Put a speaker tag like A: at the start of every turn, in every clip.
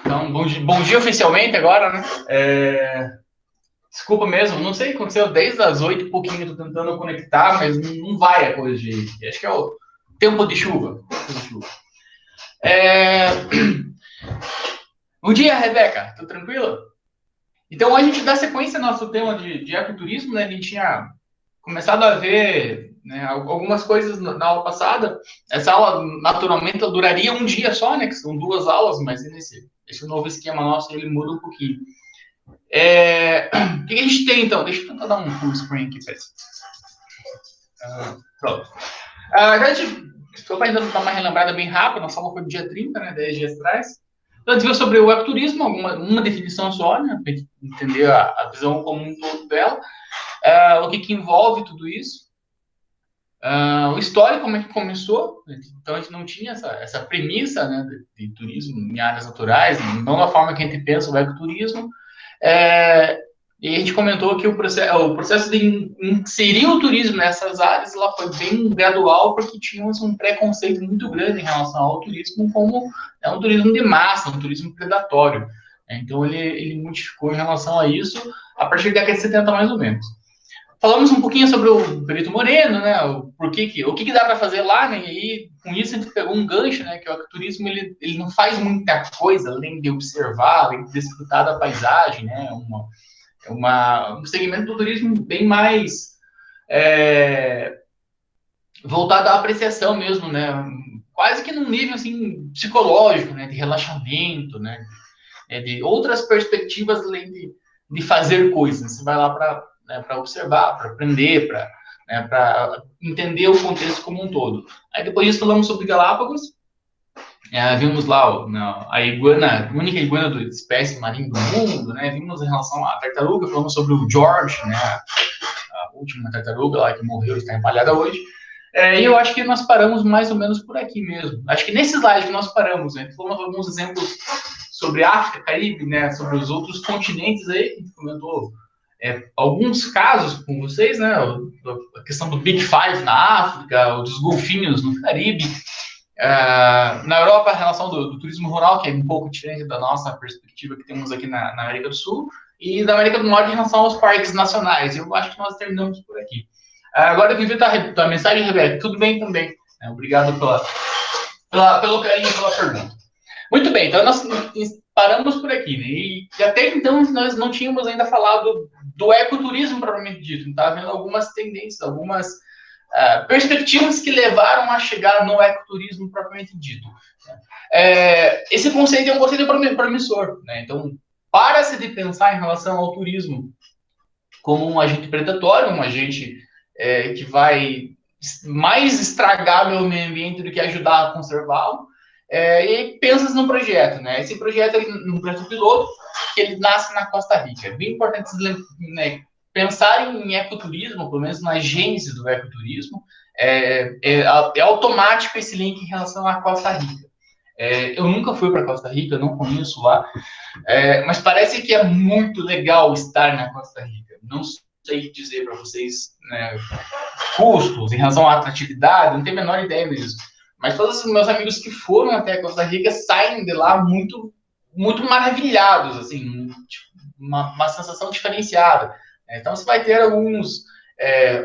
A: Então, bom dia oficialmente agora, né? Desculpa mesmo, não sei o que aconteceu desde as 8 e pouquinho, tô tentando conectar, mas não vai a coisa de. Acho que é o tempo de chuva. Tempo de chuva. É... Bom dia, Rebeca, tudo tranquilo? Então, a gente dá sequência ao nosso tema de ecoturismo, né? A gente tinha começado a ver, né, algumas coisas na aula passada. Essa aula, naturalmente, ela duraria um dia só, né? Que são duas aulas, mas esse novo esquema nosso, ele muda um pouquinho. O que a gente tem, então? Deixa eu tentar dar um full screen aqui, peraí. Pronto. A gente, só para ainda dar uma relembrada bem rápida, nossa aula foi no dia 30, né, 10 dias atrás. Então, a gente viu sobre o ecoturismo, uma definição só, né, para entender a visão como um todo dela, o que envolve tudo isso, o histórico, como é que começou. Então, a gente não tinha essa premissa, né, de turismo em áreas naturais, não da forma que a gente pensa o ecoturismo. É, e a gente comentou que o processo de inserir o turismo nessas áreas lá foi bem gradual, porque tínhamos um preconceito muito grande em relação ao turismo, como um turismo de massa, um turismo predatório. Então, ele modificou em relação a isso a partir da década de 70, mais ou menos. Falamos um pouquinho sobre o Perito Moreno, né? O que dá para fazer lá, né? E aí, com isso, a gente pegou um gancho, né? Que o turismo ele não faz muita coisa além de observar, além de desfrutar da paisagem, né? Um segmento do turismo bem mais voltado à apreciação mesmo, né? Quase que num nível assim psicológico, né? De relaxamento, né? De outras perspectivas além de fazer coisas. Você vai lá para observar, para aprender, para entender o contexto como um todo. Aí depois disso falamos sobre Galápagos. Vimos lá a iguana, a única iguana da espécie marinha do mundo, né? Vimos em relação à tartaruga, falamos sobre o George, né? A última tartaruga lá que morreu e está empalhada hoje. E eu acho que nós paramos mais ou menos por aqui mesmo. Acho que nesse slide que nós paramos, né? Falamos alguns exemplos sobre África, Caribe, né? Sobre os outros continentes aí, que a gente comentou alguns casos com vocês, né? A questão do Big Five na África, dos golfinhos no Caribe. Na Europa, a relação do turismo rural, que é um pouco diferente da nossa perspectiva que temos aqui na América do Sul, e da América do Norte em relação aos parques nacionais. Eu acho que nós terminamos por aqui. Agora, eu vi tua mensagem, Rebeca. Tudo bem também. Obrigado pelo carinho, pela pergunta. Muito bem, então nós paramos por aqui, né? E até então nós não tínhamos ainda falado do ecoturismo propriamente dito. Estava vendo algumas tendências, algumas perspectivas que levaram a chegar no ecoturismo propriamente dito. Esse conceito é um conceito promissor, né? Então, para-se de pensar em relação ao turismo como um agente predatório, um agente que vai mais estragar o meio ambiente do que ajudar a conservá-lo, e pensas num projeto, né? Esse projeto é um projeto piloto que ele nasce na Costa Rica. É bem importante, né, pensar em ecoturismo, pelo menos na gênese do ecoturismo, é automático esse link em relação à Costa Rica. Eu nunca fui para Costa Rica, eu não conheço lá, mas parece que é muito legal estar na Costa Rica. Não sei dizer para vocês, né, custos, em relação à atratividade, não tenho a menor ideia disso. Mas todos os meus amigos que foram até a Costa Rica saem de lá muito, muito maravilhados, assim, uma sensação diferenciada. Então, você vai ter alguns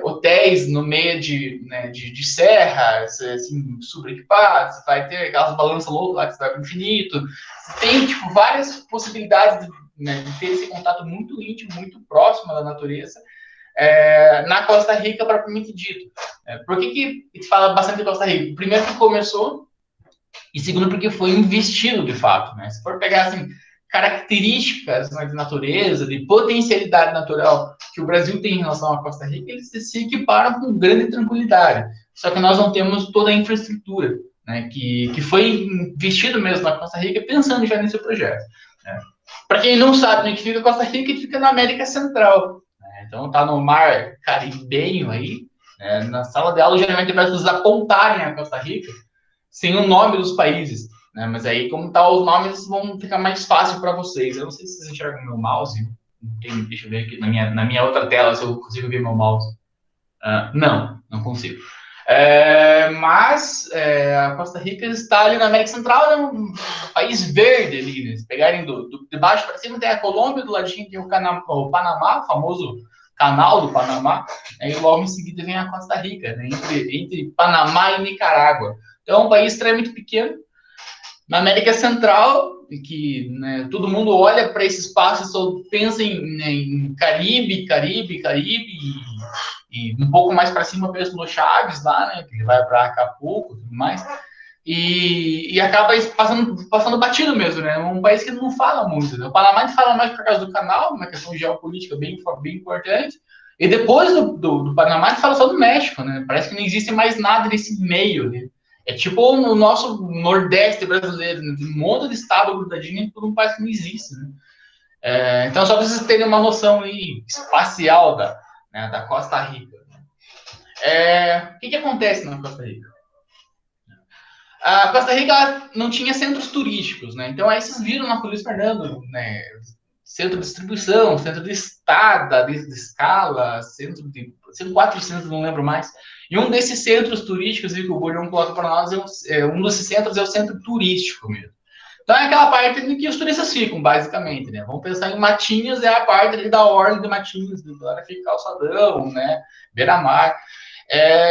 A: hotéis no meio de serras, assim, super equipados, você vai ter aquelas balanças loucas lá que você vai para o infinito. Você tem, tipo, várias possibilidades de ter esse contato muito íntimo, muito próximo da natureza, na Costa Rica, propriamente dito. Por que se fala bastante de Costa Rica? Primeiro, que começou, e segundo, porque foi investido de fato. Né? Se for pegar assim, características, né, de natureza, de potencialidade natural que o Brasil tem em relação à Costa Rica, eles se equiparam com grande tranquilidade. Só que nós não temos toda a infraestrutura, né, que foi investido mesmo na Costa Rica, pensando já nesse projeto. Né? Para quem não sabe onde fica a Costa Rica, fica na América Central. Então, está no mar caribenho aí. Na sala de aula, geralmente, para as pessoas apontarem a Costa Rica sem o nome dos países. Né? Mas aí, como tá, os nomes vão ficar mais fácil para vocês. Eu não sei se vocês enxergam o meu mouse. Deixa eu ver aqui na minha outra tela se eu consigo ver meu mouse. Não consigo. A Costa Rica está ali na América Central, é um país verde ali, né? Se pegarem de baixo para cima, tem a Colômbia, do ladinho tem o Panamá, o famoso canal do Panamá, e logo em seguida vem a Costa Rica, né? Entre Panamá e Nicarágua. Então é um país extremamente pequeno, na América Central, que né, todo mundo olha para esse espaço e só pensa em Caribe, Caribe, Caribe, e um pouco mais para cima mesmo no Chaves, lá, né, que ele vai para Acapulco e tudo mais, e acaba passando batido mesmo, né? Um país que não fala muito. Né? O Panamá a gente fala mais por causa do canal, uma questão geopolítica bem importante, e depois do Panamá a gente fala só do México, né? Parece que não existe mais nada nesse meio, né? É tipo o nosso Nordeste brasileiro, né? Tem um monte de estado grudadinho por um país que não existe, né? Então, só para vocês terem uma noção aí, espacial da Costa Rica. O que acontece na Costa Rica? A Costa Rica não tinha centros turísticos, né? Então, aí vocês viram na Luiz Fernando, né? Centro de distribuição, centro de estada, de escala, centro 400, não lembro mais. E um desses centros turísticos que o Bolhão coloca para nós, um desses centros é o centro turístico mesmo. Então é aquela parte em que os turistas ficam, basicamente, né? Vamos pensar em Matinhos, é a parte ali da orla de Matinhos, lá fica calçadão, né? Beira-mar.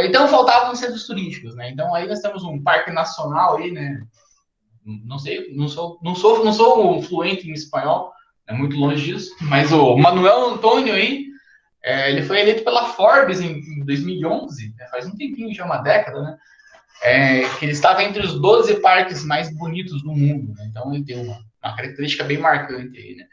A: Então faltavam centros turísticos, né? Então aí nós temos um parque nacional aí, né? Não sei, não sou fluente em espanhol, é muito longe disso, mas o Manuel Antônio aí, ele foi eleito pela Forbes em 2011, né? Faz um tempinho, já uma década, né? Que ele estava entre os 12 parques mais bonitos do mundo, né? Então ele tem uma característica bem marcante aí, né?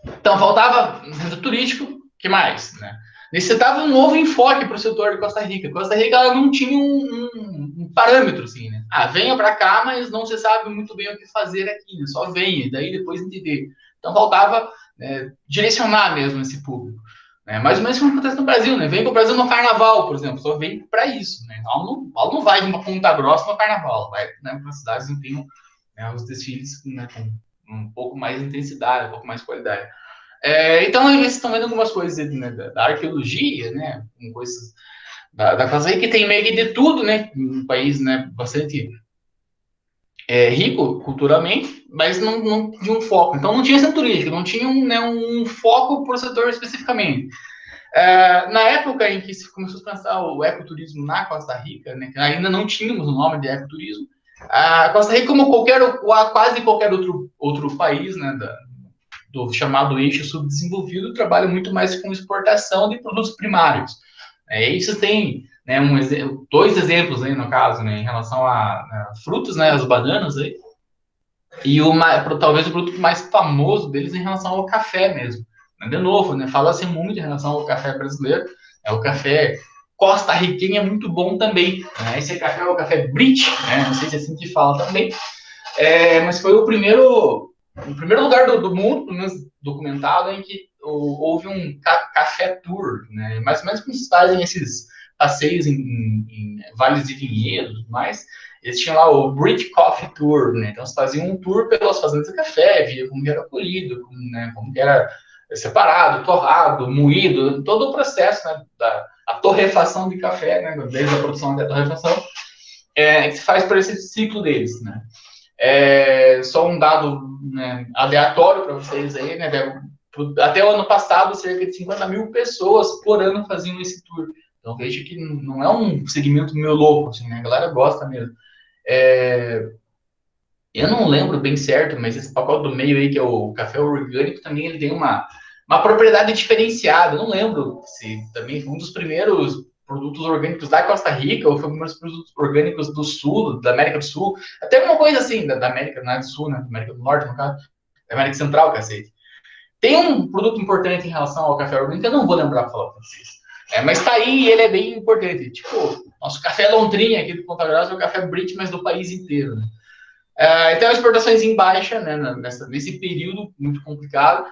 A: Então faltava um centro turístico, que mais, né? Necessitava um novo enfoque para o setor de Costa Rica. Costa Rica ela não tinha um parâmetro, assim, né? Venha para cá, mas não se sabe muito bem o que fazer aqui, né? Só venha, daí depois entender. Então faltava direcionar mesmo esse público. Mais ou menos como acontece no Brasil, né? Vem para o Brasil no carnaval, por exemplo, só vem para isso, né? Ela não vai para Ponta Grossa no carnaval, vai, né, para cidades que tem, né, os desfiles, né, com um pouco mais intensidade, um pouco mais qualidade. Então, eles estão vendo algumas coisas, né, da arqueologia, né, com coisas da Costa Rica, que tem meio que de tudo, né, um país, né, bastante rico culturalmente, mas não tinha um foco. Então, não tinha centro turístico, não tinha um foco para o setor especificamente. Na época em que se começou a pensar o ecoturismo na Costa Rica, né, que ainda não tínhamos o nome de ecoturismo, a Costa Rica, como quase qualquer outro país, né, do chamado eixo subdesenvolvido, trabalha muito mais com exportação de produtos primários. Isso tem, né, dois exemplos aí no caso, né, em relação a frutos, né, as bananas aí, e talvez o produto mais famoso deles em relação ao café mesmo. De novo, né, fala-se muito em relação ao café brasileiro, o café costarriquenho é muito bom também. Né? Esse café é o café Brite, né? Não sei se é assim que fala também, mas foi o primeiro lugar do mundo, pelo menos documentado, em que houve um café tour, né? Mais ou menos como se fazem esses passeios em vales de vinhedos, mas eles tinham lá o British Coffee Tour, né? Então, você fazia um tour pelas fazendas de café, via como era colhido, como era separado, torrado, moído, todo o processo, né, a torrefação de café, né, desde a produção até a torrefação, que se faz por esse ciclo deles, né? Só um dado, né, aleatório para vocês aí, né? Até o ano passado, cerca de 50 mil pessoas por ano faziam esse tour. Então veja que não é um segmento meio louco, assim, né? A galera gosta mesmo. Eu não lembro bem certo, mas esse pacote do meio aí, que é o café orgânico, também ele tem uma propriedade diferenciada. Eu não lembro se também foi um dos primeiros produtos orgânicos da Costa Rica ou foi um dos produtos orgânicos do Sul, da América do Sul. Até alguma coisa assim, da América, não é do Sul, né? Da América do Norte, no caso. Da América Central, cacete. Tem um produto importante em relação ao café orgânico, eu não vou lembrar para falar para vocês. Mas tá aí e ele é bem importante. Tipo, nosso café Lontrinha aqui do Ponta Grossa é o café Brite, mas do país inteiro, né? Então, exportações em baixa, né, nesse período muito complicado.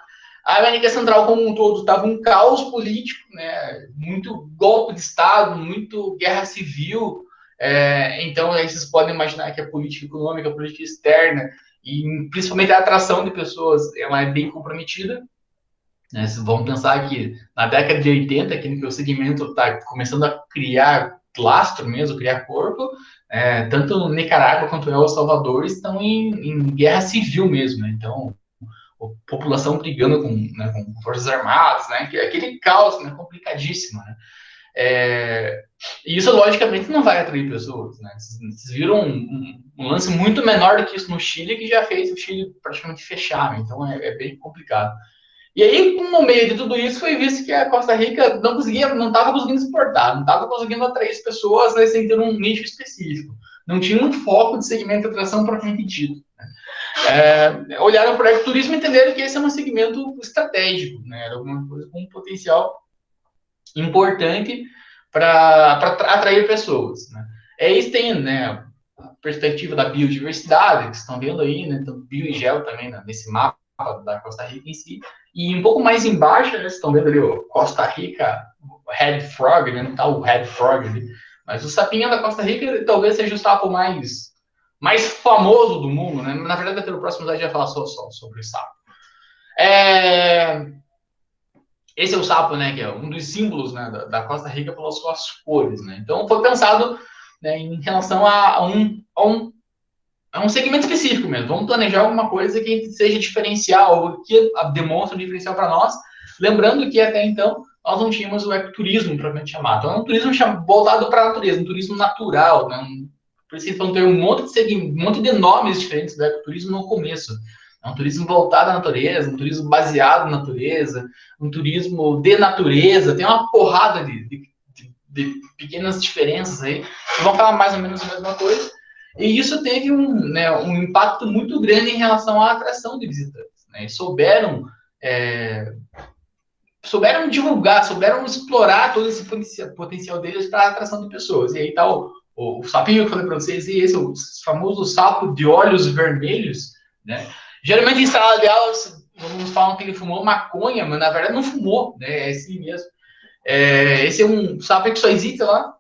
A: A América Central, como um todo, estava um caos político, né, muito golpe de Estado, muito guerra civil. Então, aí vocês podem imaginar que a política econômica, a política externa, e principalmente a atração de pessoas, ela é bem comprometida. Né? Vamos pensar que na década de 80, que o segmento está começando a criar lastro mesmo, criar corpo, tanto Nicarágua quanto El Salvador estão em guerra civil mesmo, né? Então, a população brigando com forças armadas, né? Aquele caos, né? Complicadíssimo, né? E isso, logicamente, não vai atrair pessoas, né? Vocês viram um lance muito menor do que isso no Chile, que já fez o Chile praticamente fechar, né? Então, é bem complicado. E aí, no meio de tudo isso, foi visto que a Costa Rica não estava conseguindo exportar, não estava conseguindo atrair as pessoas, né, sem ter um nicho específico. Não tinha um foco de segmento de atração propriamente dito. Olharam para o ecoturismo e entenderam que esse é um segmento estratégico, né? Era alguma coisa com um potencial importante para atrair pessoas. Né? Isso tem, né, a perspectiva da biodiversidade, que vocês estão vendo aí, né? Então, bio e gel também, né, nesse mapa da Costa Rica em si. E um pouco mais embaixo, né, vocês estão vendo ali o Costa Rica Red Frog, né, não tá o Red Frog ali, mas o sapinho da Costa Rica talvez seja o sapo mais famoso do mundo, né? Na verdade, até no próximo slide já falar só sobre o sapo. Esse é o sapo, né, que é um dos símbolos, né, da Costa Rica pelas suas cores, né? Então foi pensado, né, em relação a um segmento específico mesmo. Vamos planejar alguma coisa que seja diferencial, algo que demonstre um diferencial para nós. Lembrando que até então nós não tínhamos o ecoturismo, propriamente chamado. Então é um turismo voltado para a natureza, um turismo natural, né? Por isso que vão ter um monte de nomes diferentes do ecoturismo no começo. É um turismo voltado à natureza, um turismo baseado na natureza, um turismo de natureza. Tem uma porrada de pequenas diferenças aí. Vão falar mais ou menos a mesma coisa. E isso teve um impacto muito grande em relação à atração de visitantes. Né? E souberam divulgar, souberam explorar todo esse potencial deles para a atração de pessoas. E aí está o sapinho que eu falei para vocês, e esse o famoso sapo de olhos vermelhos. Né? Geralmente em sala de aula, alguns falam que ele fumou maconha, mas na verdade não fumou, né? É assim mesmo. Esse é um sapo que só existe lá,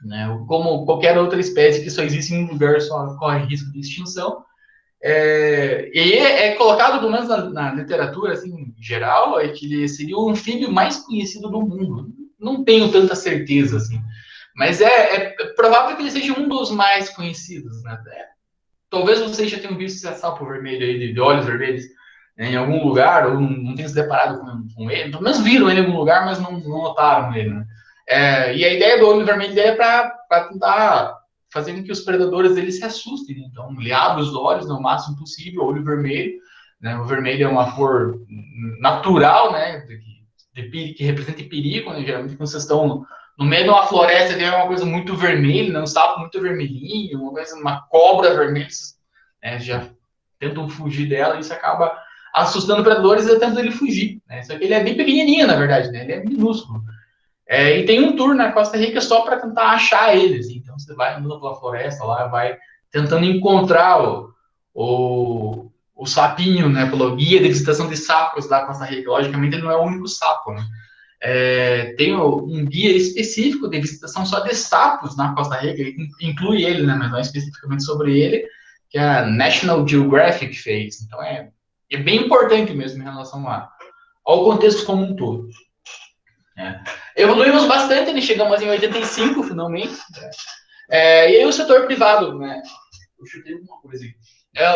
A: né? Como qualquer outra espécie que só existe em um lugar só corre risco de extinção. E é colocado, pelo menos na literatura assim, em geral, que ele seria o anfíbio mais conhecido do mundo. Não tenho tanta certeza, assim. Mas é provável que ele seja um dos mais conhecidos. Né? Talvez vocês já tenham visto esse sapo vermelho aí, de olhos vermelhos, né, em algum lugar, ou não tenham se deparado com ele. Pelo menos viram ele em algum lugar, mas não notaram ele. Né? E a ideia do olho vermelho é para tentar fazer com que os predadores dele se assustem. Né? Então, ele abre os olhos no máximo possível, olho vermelho. Né? O vermelho é uma cor natural, né? Que representa perigo. Né? Geralmente, quando vocês estão no meio de uma floresta, tem uma coisa muito vermelha, né? Um sapo muito vermelhinho, uma cobra vermelha, né? Já tentam fugir dela e isso acaba assustando predadores e tentando ele fugir. Né? Só que ele é bem pequenininho, na verdade, né? Ele é minúsculo. E tem um tour na Costa Rica só para tentar achar eles. Então você vai andando pela floresta lá, vai tentando encontrar o sapinho, né? Pelo guia de visitação de sapos da Costa Rica. Logicamente ele não é o único sapo, né? Tem um guia específico de visitação só de sapos na Costa Rica, inclui ele, né? Mas não é especificamente sobre ele, que a National Geographic fez. Então é bem importante mesmo em relação ao contexto como um todo. Evoluímos bastante, né? Chegamos em 85, finalmente. E aí o setor privado, né? Eu chutei alguma coisa aqui.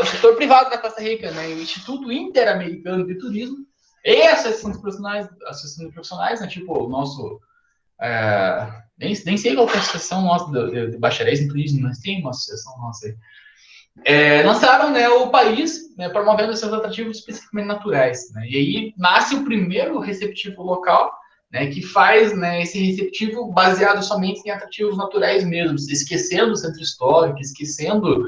A: O setor privado da Costa Rica, né? O Instituto Interamericano de Turismo e a Associação de Profissionais, né? Tipo, o nosso... nem sei qual é a associação nossa de bacharéis em turismo, mas tem uma associação nossa aí. Lançaram, né, o país, né, promovendo seus atrativos especificamente naturais. Né? E aí nasce o primeiro receptivo local, né, que faz, né, esse receptivo baseado somente em atrativos naturais mesmo, esquecendo o centro histórico, esquecendo,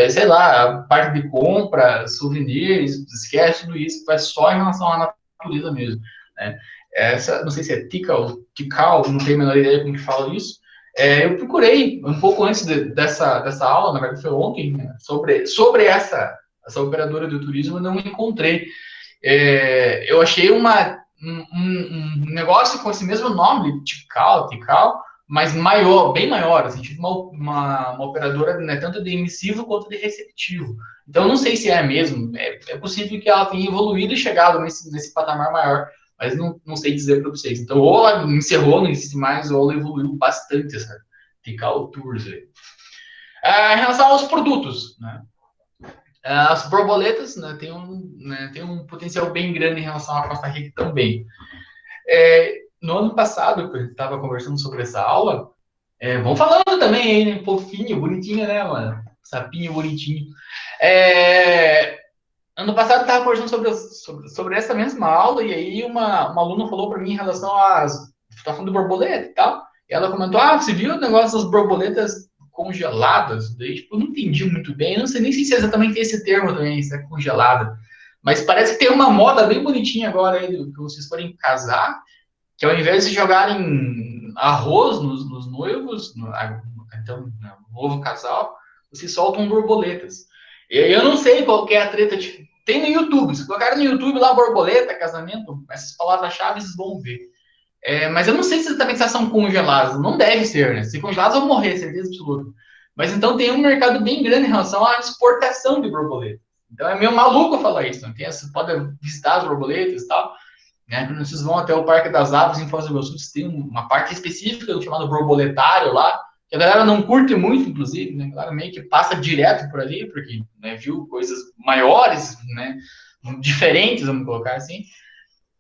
A: sei lá, a parte de compra, souvenirs, esquece tudo isso, faz só em relação à natureza mesmo. Né? Não sei se é Tikal, não tenho a menor ideia como que fala isso. Eu procurei um pouco antes dessa aula, na verdade foi ontem, né, sobre essa operadora do turismo, não encontrei. Eu achei um negócio com esse mesmo nome, Tikal, mas maior, bem maior, assim, tipo uma operadora, né, tanto de emissivo quanto de receptivo. Então, eu não sei se é mesmo, é possível que ela tenha evoluído e chegado nesse patamar maior, mas não sei dizer para vocês. Então, ou ela encerrou, não existe mais, ou ela evoluiu bastante, essa Tikal Tours aí. Em relação aos produtos, né? As borboletas, né, tem um potencial bem grande em relação à Costa Rica também. No ano passado, que a gente estava conversando sobre essa aula, vão falando também aí, né? Fofinho, bonitinho, né, mano? Sapinho bonitinho. É, ano passado eu estava conversando sobre essa mesma aula, e aí uma aluna falou para mim em relação às. Tá falando de borboleta e tal. E ela comentou: Ah, você viu o negócio das borboletas congeladas? Daí, tipo, eu não entendi muito bem. Eu não sei nem se exatamente esse termo também, se é congelada. Mas parece que tem uma moda bem bonitinha agora aí, que vocês podem casar, que ao invés de jogarem arroz nos noivos, então, no novo casal, vocês soltam borboletas. E aí eu não sei qual que é a treta. Tem no YouTube, se colocar no YouTube lá borboleta, casamento, essas palavras-chave vocês vão ver. Mas eu não sei se exatamente se são congeladas. Não deve ser, né? Se congeladas vão morrer, certeza absoluta. Mas então tem um mercado bem grande em relação à exportação de borboletas. Então é meio maluco falar isso. Né? Você pode visitar as borboletas e tal, né? Quando vocês vão até o Parque das Aves em Foz do Iguaçu, tem uma parte específica chamada borboletário lá, que a galera não curte muito, inclusive, né? A galera meio que passa direto por ali, porque, né, viu coisas maiores, né, diferentes, vamos colocar assim.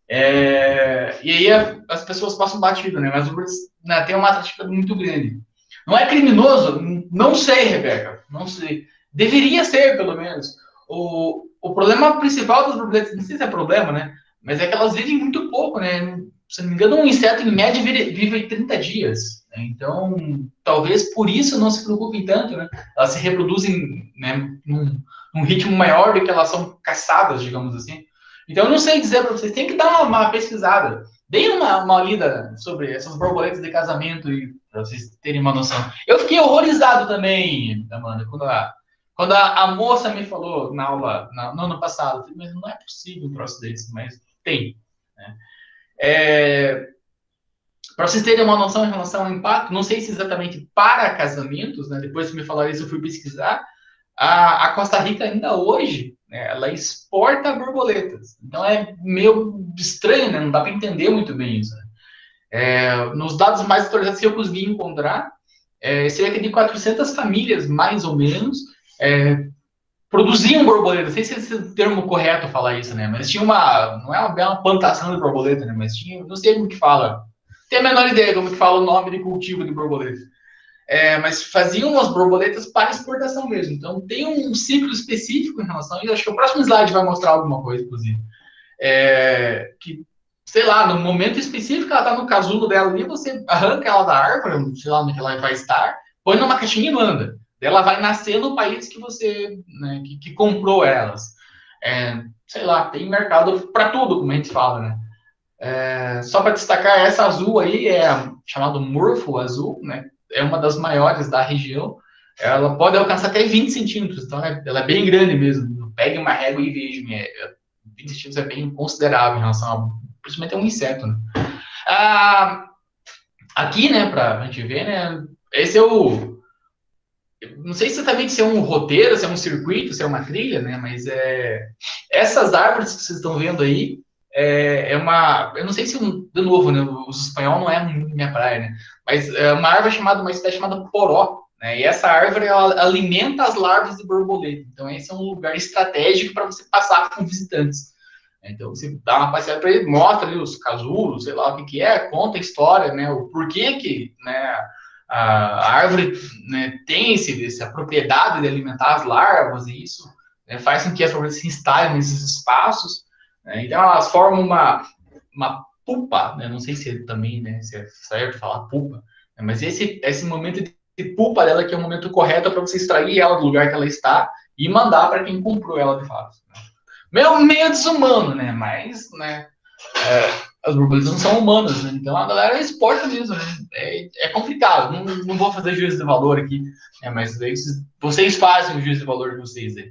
A: E aí as pessoas passam batido, né? Mas o Uber, né, tem uma atrativa muito grande. Não é criminoso? Não sei, Rebeca. Não sei. Deveria ser, pelo menos. O problema principal das borboletas, não sei se é problema, né? Mas é que elas vivem muito pouco, né? Se não me engano, um inseto, em média, vive 30 dias. Né? Então, talvez por isso não se preocupem tanto, né? Elas se reproduzem, né, num ritmo maior do que elas são caçadas, digamos assim. Então, eu não sei dizer para vocês, tem que dar uma pesquisada. Deem uma lida sobre essas borboletas de casamento e para vocês terem uma noção. Eu fiquei horrorizado também, Amanda, quando a moça me falou na aula, no ano passado. Eu falei, mas não é possível um troço desse, mas tem. Né? Para vocês terem uma noção em relação ao impacto, não sei se exatamente para casamentos, né? Depois que me falaram isso, eu fui pesquisar. A Costa Rica ainda hoje, né, ela exporta borboletas. Então é meio estranho, né? Não dá para entender muito bem isso. Né? Nos dados mais atualizados que eu consegui encontrar, cerca de 400 famílias, mais ou menos, produziam borboletas. Não sei se é esse termo correto falar isso, né? Mas tinha não é uma plantação de borboleta, né? Mas tinha, não sei como que fala. Tenho a menor ideia como que fala o nome de cultivo de borboleta. Mas faziam as borboletas para exportação mesmo. Então tem um ciclo específico em relação a isso. Acho que o próximo slide vai mostrar alguma coisa, inclusive. Que, sei lá, no momento específico, ela está no casulo dela ali, você arranca ela da árvore, sei lá onde ela vai estar, põe numa caixinha e manda. Ela vai nascer no país que você, né, que comprou elas. Sei lá, tem mercado para tudo, como a gente fala, né? Só para destacar, essa azul aí é chamada Morpho azul, né? É uma das maiores da região. Ela pode alcançar até 20 centímetros, então ela é bem grande mesmo. Pegue uma régua e veja. 20 centímetros é bem considerável em relação a. Principalmente é um inseto, né? Ah, aqui, né, para a gente ver, né? Esse é o. Não sei exatamente se é um roteiro, se é um circuito, se é uma trilha, né? Mas essas árvores que vocês estão vendo aí uma. Eu não sei se, de novo, né? Os espanhol não é minha praia, né? Mas é uma espécie chamada poró. Né? E essa árvore ela alimenta as larvas de borboleta. Então, esse é um lugar estratégico para você passar com visitantes. Então, você dá uma passeada para ele, mostra ali os casulos, sei lá o que é, conta a história, né? O porquê que, né? A árvore, né, tem essa propriedade de alimentar as larvas, e isso, né, faz com que as borboletas se instalem nesses espaços. Né? Então, elas formam uma pupa, né? Não sei se também, né, se é certo falar pupa, né? Mas esse momento de pupa dela que é o momento correto para você extrair ela do lugar que ela está e mandar para quem comprou ela de fato. Né? Meio desumano, né? Mas, né? As borboletas não são humanas, né? Então a galera exporta mesmo, né? É complicado, não vou fazer juízo de valor aqui, mas vocês fazem o juízo de valor de vocês. Né?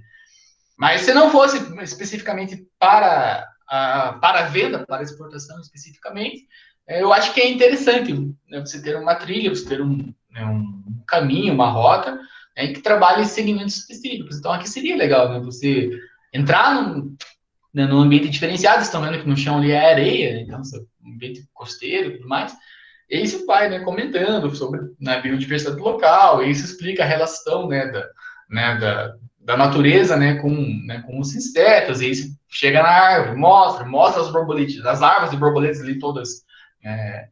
A: Mas se não fosse especificamente para a venda, para a exportação especificamente, eu acho que é interessante, né, você ter uma trilha, você ter né, um caminho, uma rota, né, que trabalhe em segmentos específicos. Então, aqui seria legal, né, você entrar né, num ambiente diferenciado, vocês estão vendo que no chão ali é areia, né, então, um ambiente costeiro e tudo mais. E aí você vai, né, comentando sobre, né, a biodiversidade do local, e isso explica a relação, né, da natureza, né, com os insetos, e aí você chega na árvore, mostra as borboletas, as árvores de borboletas ali todas, é,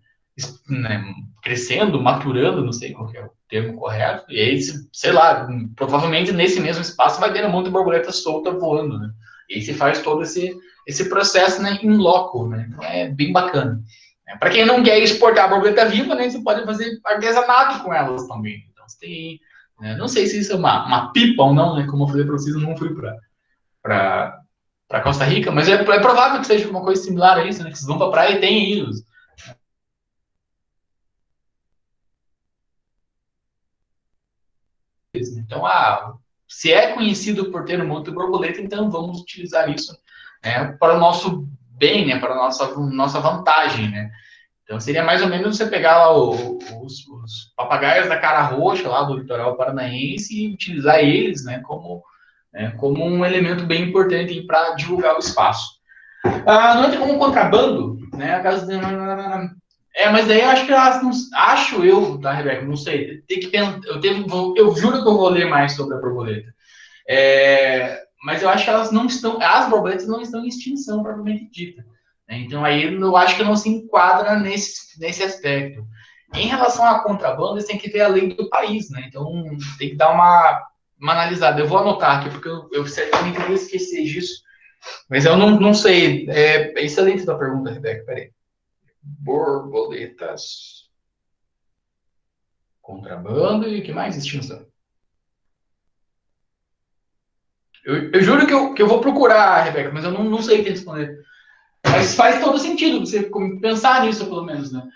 A: né, crescendo, maturando, não sei qual é o termo correto, e aí, sei lá, provavelmente nesse mesmo espaço vai ter um monte de borboleta solta voando, né, e aí você faz todo esse processo, né, in loco, né, então é bem bacana. Para quem não quer exportar a borboleta viva, né, você pode fazer artesanato com elas também. Então, você tem, né, não sei se isso é uma pipa ou não, né, como eu falei para vocês, eu não fui para Costa Rica, mas é provável que seja uma coisa similar a isso, né, que vocês vão para a praia e tem ilhos. Então, se é conhecido por ter um monte de borboleta, então vamos utilizar isso, né, para o nosso bem, né, para a nossa vantagem, né. Então seria mais ou menos você pegar lá os papagaios da cara roxa lá do litoral paranaense e utilizar eles, né, como um elemento bem importante para divulgar o espaço. Não entra como contrabando, né? Mas daí eu acho que elas não. Acho eu, tá, Rebeca? Não sei. Tem que pensar, eu juro que eu vou ler mais sobre a borboleta. Mas eu acho que elas não estão. As borboletas não estão em extinção, propriamente dita. Né? Então aí eu acho que não se enquadra nesse aspecto. Em relação à contrabando, você tem que ver a lei do país, né? Então tem que dar uma analisada. Eu vou anotar aqui, porque eu certamente vou esquecer disso. Mas eu não sei. É excelente a tua pergunta, Rebeca. Peraí. Borboletas, contrabando e o que mais? Extinção. Eu juro que eu vou procurar, Rebeca, mas eu não sei o que responder. Mas faz todo sentido você pensar nisso, pelo menos, né?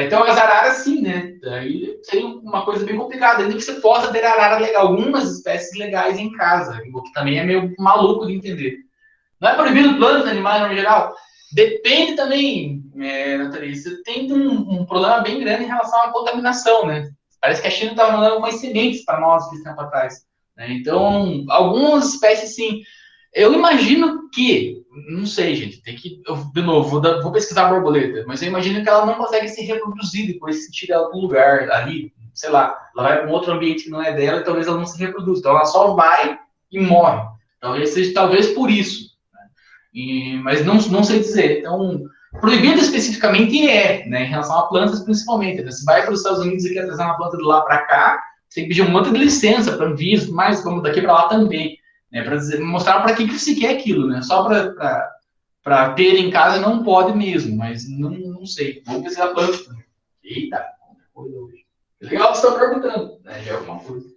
A: Então, as araras, sim, né? Aí seria uma coisa bem complicada. Nem que você possa ter arara legal, algumas espécies legais em casa, o que também é meio maluco de entender. Não é proibido plantas, animais no geral. Depende também, Nathalie, você tem um problema bem grande em relação à contaminação, né? Parece que a China estava mandando umas sementes para nós esse tempo atrás. Né? Então, algumas espécies, sim. Eu imagino que, não sei, gente, tem que, de novo, vou pesquisar a borboleta, mas eu imagino que ela não consegue se reproduzir depois se tira ela do lugar ali, sei lá, ela vai para um outro ambiente que não é dela e talvez ela não se reproduza. Então, ela só vai e morre. Talvez seja talvez por isso. Mas não sei dizer. Então, proibido especificamente né, em relação a plantas principalmente. Né? Se vai para os Estados Unidos e quer trazer uma planta de lá para cá, você tem que pedir um monte de licença para Anvisa, mais como daqui para lá também. Né, para mostrar para que se quer aquilo. Né? Só para ter em casa não pode mesmo, mas não sei. Vamos pesquisar planta também. Eita, coisa hoje. Legal que você está perguntando, né? Já é alguma coisa.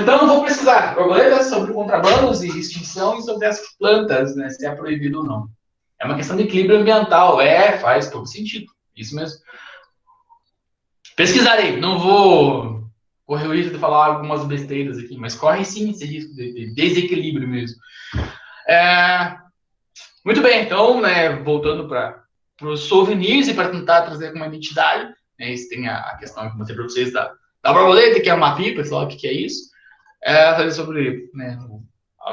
A: Então, vou precisar borboletas sobre contrabandos e extinção e sobre as plantas, né, se é proibido ou não. É uma questão de equilíbrio ambiental. Faz todo sentido. Isso mesmo. Pesquisarei. Não vou correr o risco de falar algumas besteiras aqui, mas corre sim esse risco de desequilíbrio mesmo. Muito bem, então, né, voltando para os souvenirs e para tentar trazer uma identidade, né, tem a questão que eu mostrei para vocês da borboleta, que é uma pipa, sei lá o que é isso. Fazer sobre, né,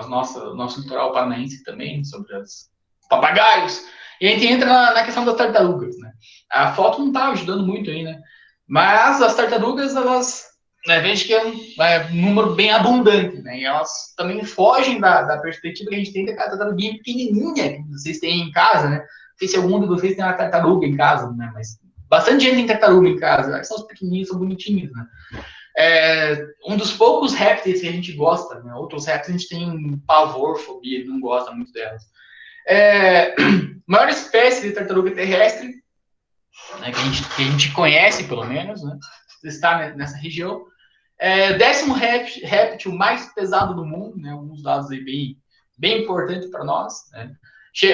A: nosso litoral paranaense também, sobre os papagaios. E a gente entra na questão das tartarugas, né? A foto não está ajudando muito aí, né? Mas as tartarugas, elas, né, vejo que é um número bem abundante, né? E elas também fogem da perspectiva que a gente tem daquela tartaruguinha pequenininha que vocês têm em casa, né? Não sei se algum de vocês tem uma tartaruga em casa, né? Mas bastante gente tem tartaruga em casa. São os pequenininhos, são bonitinhos, né? Um dos poucos répteis que a gente gosta, né? Outros répteis a gente tem pavor, fobia, não gosta muito delas. Maior espécie de tartaruga terrestre, né, que a gente conhece, pelo menos, né? Está nessa região. 10º réptil mais pesado do mundo, né? Alguns dados aí bem importantes para nós, né?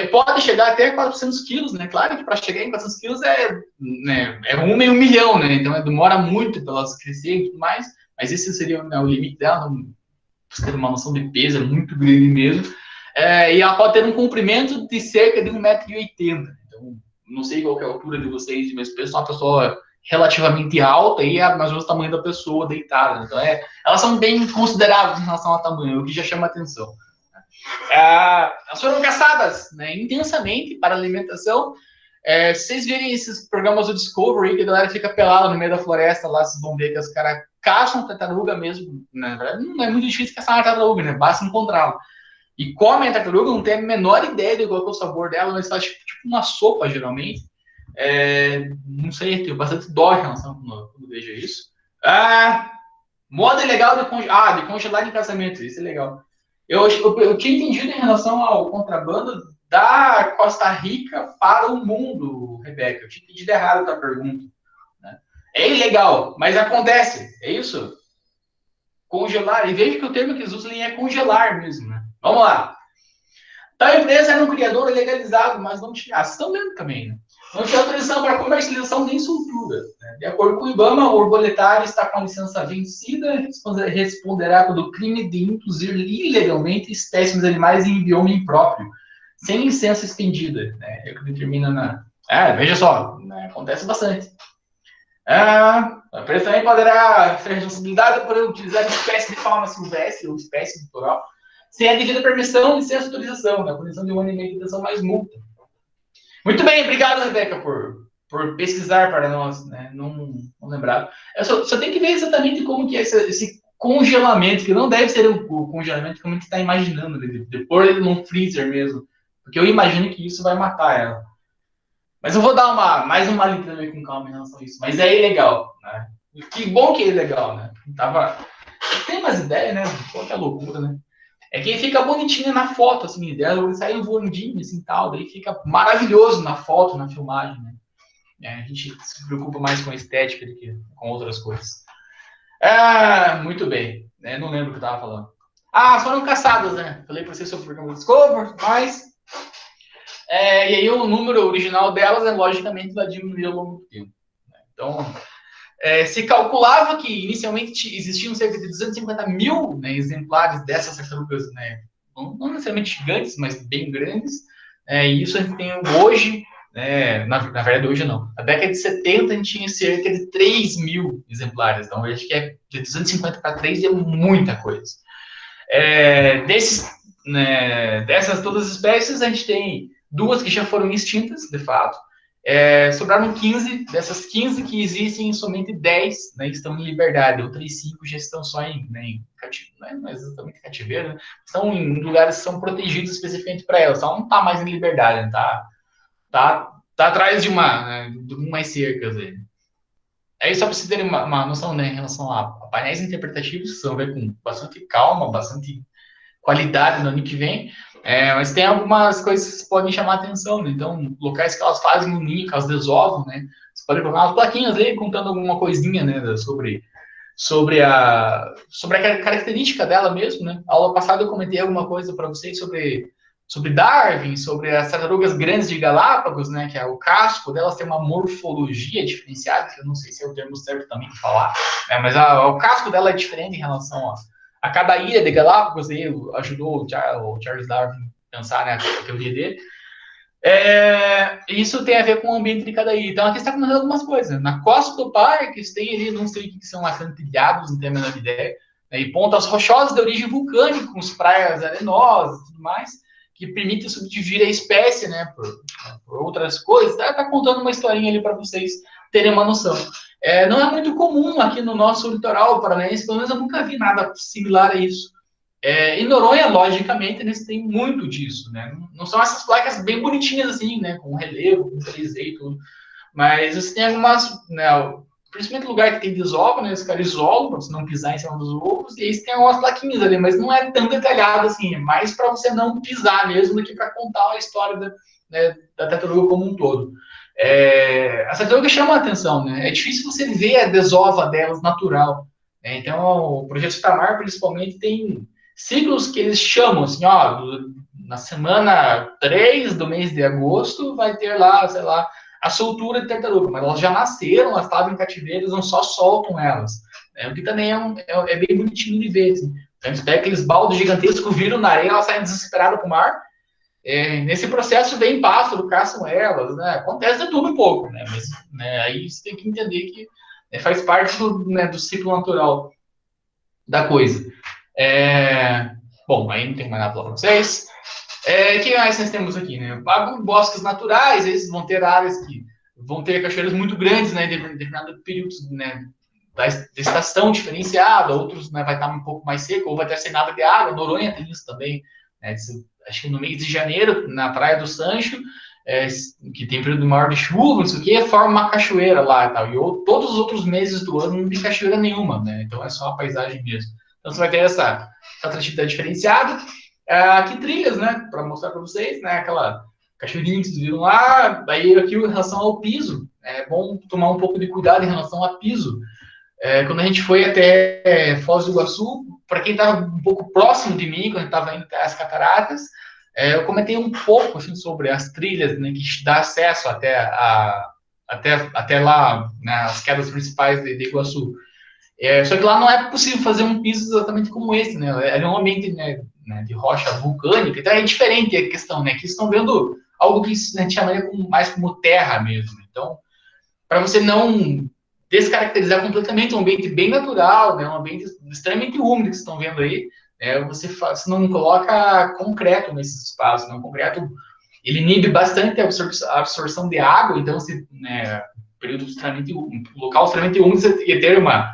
A: Pode chegar até 400 quilos, né? Claro que para chegar em 400 quilos né, uma em 1 milhão, né? Então demora muito para elas crescerem e tudo mais, mas esse seria, né, o limite dela, para você ter uma noção de peso, é muito grande mesmo. E ela pode ter um comprimento de cerca de 1,80 m. Então, não sei qual que é a altura de vocês, mas penso uma pessoa relativamente alta e é mais ou menos o tamanho da pessoa deitada. Então, elas são bem consideráveis em relação ao tamanho, o que já chama atenção. Elas foram caçadas, né, intensamente para alimentação. Se vocês virem esses programas do Discovery, que a galera fica pelada no meio da floresta, lá vocês vão ver que os caras caçam tartaruga mesmo. Na verdade, não é muito difícil caçar uma tartaruga, né? Basta encontrá-la. E comem a tartaruga, não tem a menor ideia de qual é o sabor dela, mas faz tipo uma sopa, geralmente. Não sei, tenho bastante dó em relação quando vejo isso. Moda ilegal de congelar em casamento, isso é legal. Eu tinha entendido em relação ao contrabando da Costa Rica para o mundo, Rebeca. Eu tinha entendido errado a tua pergunta. Né? É ilegal, mas acontece, é isso? Congelar, e veja que o termo que eles usam é congelar mesmo. Né? Vamos lá. Tal empresa era um criador legalizado, mas não tinha. Vocês estão vendo também, né? Não tinha autorização para comercialização nem soltura. Né? De acordo com o IBAMA, o orboletário está com a licença vencida, responderá pelo crime de introduzir ilegalmente espécimes animais em bioma impróprio, sem licença expendida. Né? É o que determina na. Veja só, né? Acontece bastante. A empresa também poderá ter responsabilidade por utilizar espécie de fauna silvestre ou espécie litoral sem a devida permissão e sem autorização, na condição de 1 ano e meio de detenção mais multa. Muito bem, obrigado, Rebeca, por pesquisar para nós, né? Não lembrar. Eu só tenho que ver exatamente como que é esse congelamento, que não deve ser o congelamento como a gente está imaginando, de pôr ele num freezer mesmo, porque eu imagino que isso vai matar ela. Mas eu vou dar mais uma lida também com calma em relação a isso. Mas é ilegal, né? Que bom que é ilegal, né? Tem umas ideias, né? Pô, que loucura, né? É que fica bonitinha na foto, assim, dela sai voandinho, assim, tal, daí fica maravilhoso na foto, na filmagem, né? A gente se preocupa mais com a estética do que com outras coisas. Muito bem. Não lembro o que eu tava falando. Foram caçadas, né? Falei pra vocês sobre o programa Discover, mas... e aí o número original delas, logicamente, vai diminuir ao longo do tempo. Né? Então... se calculava que inicialmente existiam cerca de 250 mil, né, exemplares dessas tartarugas, né, não necessariamente gigantes, mas bem grandes, e isso a gente tem hoje, né, na verdade hoje não, na década de 70 a gente tinha cerca de 3 mil exemplares, então eu acho que de 250 para 3 é muita coisa. Dessas todas as espécies, a gente tem 2 que já foram extintas, de fato. Sobraram 15, dessas 15 que existem, somente 10, né, estão em liberdade, outras 5 já estão só em cativeiro, não é exatamente cativeiro, né? Estão em lugares que são protegidos especificamente para elas, só não está mais em liberdade, né? tá atrás de umas cercas aí. Aí só para vocês terem uma noção, né, em relação a painéis interpretativos, que vão ver com bastante calma, bastante qualidade no ano que vem. Mas tem algumas coisas que podem chamar a atenção, né? Então, locais que elas fazem no ninho, que elas desovam, né? Você pode colocar umas plaquinhas aí contando alguma coisinha, né? Sobre a característica dela mesmo, né? A aula passada eu comentei alguma coisa para vocês sobre Darwin, sobre as tartarugas grandes de Galápagos, né? Que é o casco delas tem uma morfologia diferenciada, que eu não sei se é o termo certo também para falar, mas o casco dela é diferente em relação a cada ilha de Galápagos, aí ajudou o Charles Darwin a pensar, né, a teoria dele. Isso tem a ver com o ambiente de cada ilha. Então, aqui está comentando algumas coisas. Na costa do parque, tem ali, não sei o que são acantilhados, não tenho a menor ideia, e pontas rochosas de origem vulcânica, com as praias arenosas e tudo mais, que permitem subdividir a espécie, né, por outras coisas. Tá contando uma historinha ali para vocês terem uma noção. Não é muito comum aqui no nosso litoral paranaense, pelo menos eu nunca vi nada similar a isso. Em Noronha, logicamente, eles têm muito disso, né? Não são essas placas bem bonitinhas assim, né? Com relevo, com 3D e tudo. Mas você tem algumas, né? Principalmente lugar que tem desovo, né? Os caras isolam para você não pisar em cima dos ovos. E aí você tem algumas plaquinhas ali, mas não é tão detalhado assim. É mais para você não pisar mesmo do que para contar a história da tartaruga como um todo. As tartarugas chamam a atenção, né? É difícil você ver a desova delas natural. Né? Então, o Projeto Itamar, principalmente, tem ciclos que eles chamam, assim, na semana 3 do mês de agosto vai ter lá, sei lá, a soltura de tartaruga, mas elas já nasceram, elas estavam em cativeiro, eles não só soltam elas. O que também é bem bonitinho de ver, assim. Então, eles pegam aqueles baldes gigantescos, viram na areia, elas saem desesperadas pro mar, nesse processo vem pássaro, caçam elas, né? Acontece de tudo um pouco, né? Mas né, aí você tem que entender que faz parte do ciclo natural da coisa. Bom, aí não tem mais nada para vocês. O que mais nós temos aqui, né? Bosques naturais, esses vão ter áreas que vão ter cachoeiras muito grandes, né? Em determinados períodos, né? Da estação diferenciada, outros né, vai estar um pouco mais seco, ou vai ter sem nada de água. Noronha tem isso também, né? Acho que no mês de janeiro, na Praia do Sancho, que tem período maior de chuva, não sei o que, forma uma cachoeira lá e tal. E todos os outros meses do ano não tem cachoeira nenhuma, né? Então é só a paisagem mesmo. Então você vai ter essa atratividade diferenciada. Aqui trilhas, né? Para mostrar para vocês, né? Aquela cachoeirinha que vocês viram lá. Aí aqui em relação ao piso, é bom tomar um pouco de cuidado em relação a piso. Quando a gente foi até Foz do Iguaçu, para quem estava um pouco próximo de mim, quando a gente estava indo até as cataratas, eu comentei um pouco assim, sobre as trilhas né, que dá acesso até lá, nas né, quedas principais de Iguaçu. Só que lá não é possível fazer um piso exatamente como esse, né? É um ambiente né, de rocha vulcânica, então é diferente a questão, né? Que estão vendo algo que a gente chamaria mais como terra mesmo. Então, para você não descaracterizar completamente um ambiente bem natural, né, um ambiente extremamente úmido que vocês estão vendo aí, você não coloca concreto nesses espaços, né, o concreto ele inibe bastante a absorção de água, então se período extremamente um local extremamente úmido você ia ter uma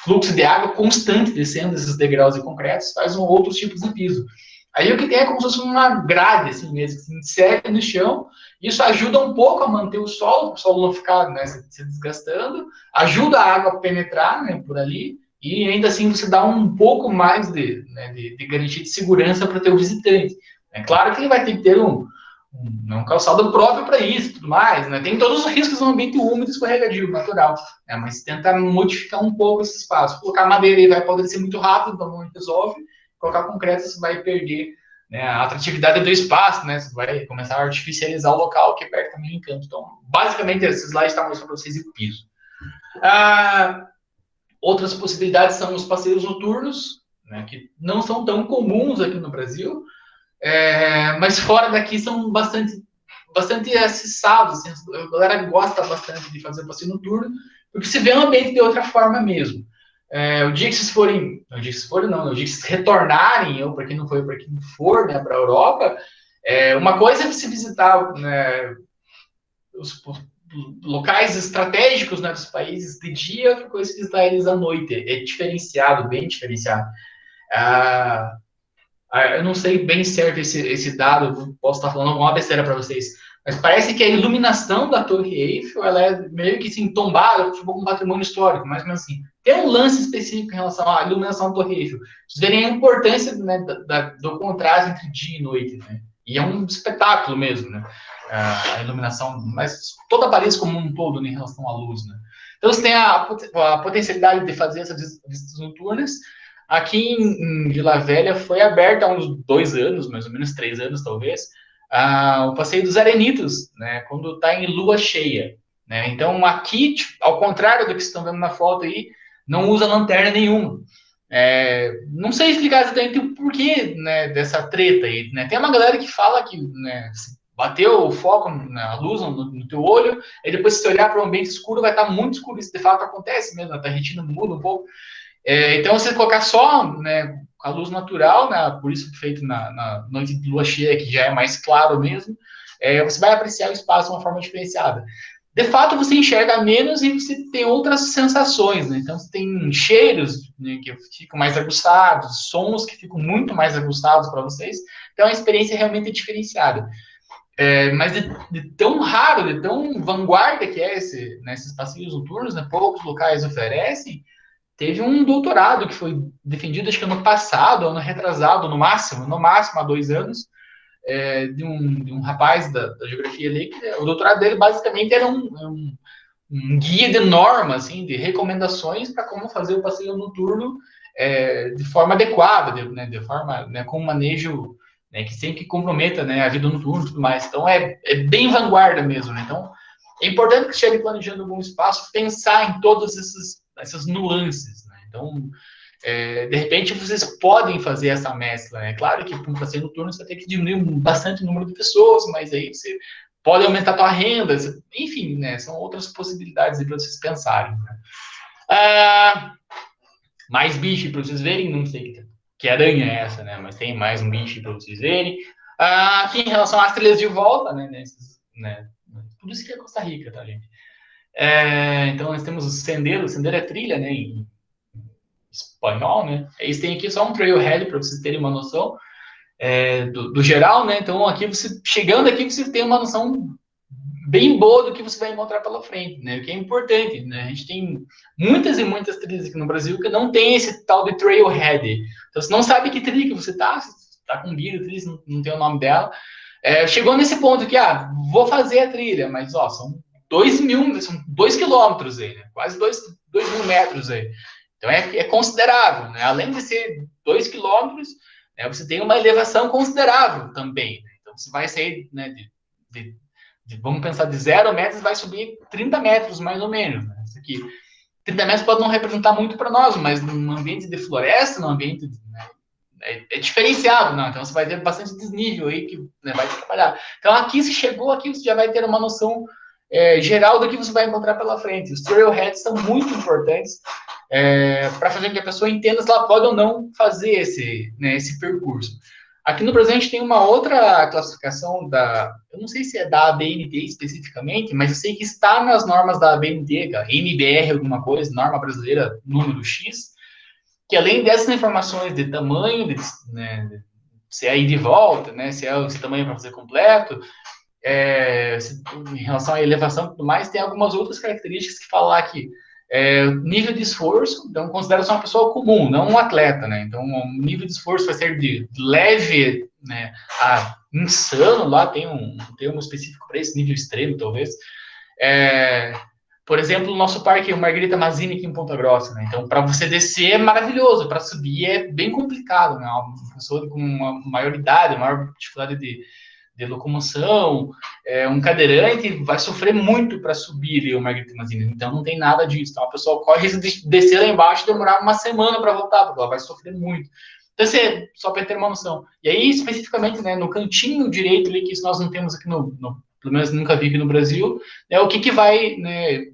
A: fluxo de água constante descendo esses degraus de concreto, faz outros tipos de piso. Aí o que tem é como se fosse uma grade, assim mesmo, que se insere no chão. Isso ajuda um pouco a manter o solo não ficar né, se desgastando, ajuda a água a penetrar né, por ali, e ainda assim você dá um pouco mais de garantia de segurança para o teu visitante. É claro que ele vai ter que ter um calçado próprio para isso e tudo mais, né? Tem todos os riscos no ambiente úmido e escorregadio, natural, né? Mas tenta modificar um pouco esse espaço. Colocar madeira aí vai apodrecer muito rápido, então não resolve. Colocar concreto, você vai perder né, a atratividade do espaço, né? Você vai começar a artificializar o local, que perde também o encanto. Então, basicamente, esses slides estão mostrando para vocês o piso. Outras possibilidades são os passeios noturnos, né, que não são tão comuns aqui no Brasil, mas fora daqui são bastante acessados. Assim, a galera gosta bastante de fazer passeio noturno, porque se vê o ambiente de outra forma mesmo. O dia que vocês forem, não, o dia que vocês forem não, o dia que vocês retornarem, ou para quem não foi, para quem for, né, para a Europa, uma coisa é você visitar né, os locais estratégicos né, dos países de dia, outra coisa é visitar eles à noite. É diferenciado, bem diferenciado. Eu não sei bem certo esse dado, posso estar falando alguma besteira para vocês, mas parece que a iluminação da Torre Eiffel ela é meio que assim, tombada, tipo um patrimônio histórico, mais ou menos assim. Tem um lance específico em relação à iluminação da Torre Eiffel. Vocês verem a importância né, do contraste entre dia e noite. Né? E é um espetáculo mesmo, né? A iluminação, mas toda Paris como um todo né, em relação à luz. Né? Então você tem a potencialidade de fazer essas visitas noturnas. Aqui em Vila Velha foi aberta há uns 2 anos, mais ou menos 3 anos talvez, o Passeio dos Arenitos, né, quando está em lua cheia. Né? Então aqui, ao contrário do que vocês estão vendo na foto aí, não usa lanterna nenhuma. Não sei explicar exatamente o porquê né, dessa treta aí. Né? Tem uma galera que fala que né, bateu o foco na luz no teu olho, e depois se você olhar para um ambiente escuro vai estar muito escuro. Isso de fato acontece mesmo, a retina muda um pouco. Então, você colocar só né, a luz natural, né, por isso feito na noite de lua cheia, que já é mais claro mesmo, você vai apreciar o espaço de uma forma diferenciada. De fato, você enxerga menos e você tem outras sensações, né? Então, você tem cheiros né, que ficam mais aguçados, sons que ficam muito mais aguçados para vocês. Então, a experiência realmente é diferenciada. Mas de tão raro, de tão vanguarda que é esses passeios noturnos, né, poucos locais oferecem. Teve um doutorado que foi defendido, acho que ano passado, ano retrasado, no máximo há 2 anos, de um rapaz da geografia ali, que o doutorado dele basicamente era um guia de normas, assim, de recomendações para como fazer o passeio noturno de forma adequada, de forma né, com manejo né, que sempre comprometa né, a vida noturna e tudo mais. Então, é bem vanguarda mesmo. Né? Então, é importante que chegue planejando algum espaço, pensar em todas essas nuances. Né? Então, De repente, vocês podem fazer essa mescla, né? Claro que para um passeio noturno você tem que diminuir bastante o número de pessoas, mas aí você pode aumentar a tua renda, enfim, né? São outras possibilidades para vocês pensarem. Né? Mais bicho para vocês verem, não sei que aranha é essa, né? Mas tem mais um bicho para vocês verem. Aqui em relação às trilhas de volta, né? Tudo isso aqui é Costa Rica, tá, gente? Então nós temos o sendero é trilha, né? Em espanhol, né? Eles têm aqui só um trailhead para vocês terem uma noção do geral, né? Então aqui chegando aqui você tem uma noção bem boa do que você vai encontrar pela frente, né? O que é importante, né? A gente tem muitas e muitas trilhas aqui no Brasil que não tem esse tal de trailhead. Então você não sabe que trilha que você tá, se tá com guia, trilha, não tem o nome dela. Chegou nesse ponto que, vou fazer a trilha, mas, são 2.000, são 2 quilômetros aí, né? Quase 2.000 metros aí. Então é considerável, né? Além de ser 2 quilômetros, você tem uma elevação considerável também. Né? Então você vai sair, né, vamos pensar, de 0 metros, vai subir 30 metros, mais ou menos. Né? Isso aqui, 30 metros pode não representar muito para nós, mas num ambiente de floresta, num ambiente diferenciado, não. Então você vai ter bastante desnível aí que, né, vai trabalhar. Então aqui, se chegou aqui, você já vai ter uma noção geral do que você vai encontrar pela frente. Os trailheads são muito importantes para fazer com que a pessoa entenda se ela pode ou não fazer esse percurso. Aqui no Brasil a gente tem uma outra classificação eu não sei se é da ABNT especificamente, mas eu sei que está nas normas da ABNT, NBR alguma coisa, norma brasileira número X, que além dessas informações de tamanho, né, se é ir de volta, né, se é o tamanho para fazer completo, em relação à elevação e tudo mais, tem algumas outras características que falam aqui. Nível de esforço, então considera-se uma pessoa comum, não um atleta, né? Então, o nível de esforço vai ser de leve, né, a insano, lá tem um termo específico para esse nível extremo, talvez. Por exemplo, o nosso parque, o Margarita Mazzini, aqui em Ponta Grossa, né? Então, para você descer é maravilhoso, para subir é bem complicado, né? Uma pessoa com uma maior idade, maior dificuldade de locomoção, um cadeirante vai sofrer muito para subir o Margarita Mazzini. Então, não tem nada disso. Então, a pessoa corre risco de descer lá embaixo e demorar uma semana para voltar, porque ela vai sofrer muito. Então, só para ter uma noção. E aí, especificamente, né, no cantinho direito ali, que isso nós não temos aqui pelo menos nunca vi aqui no Brasil, o que vai, né,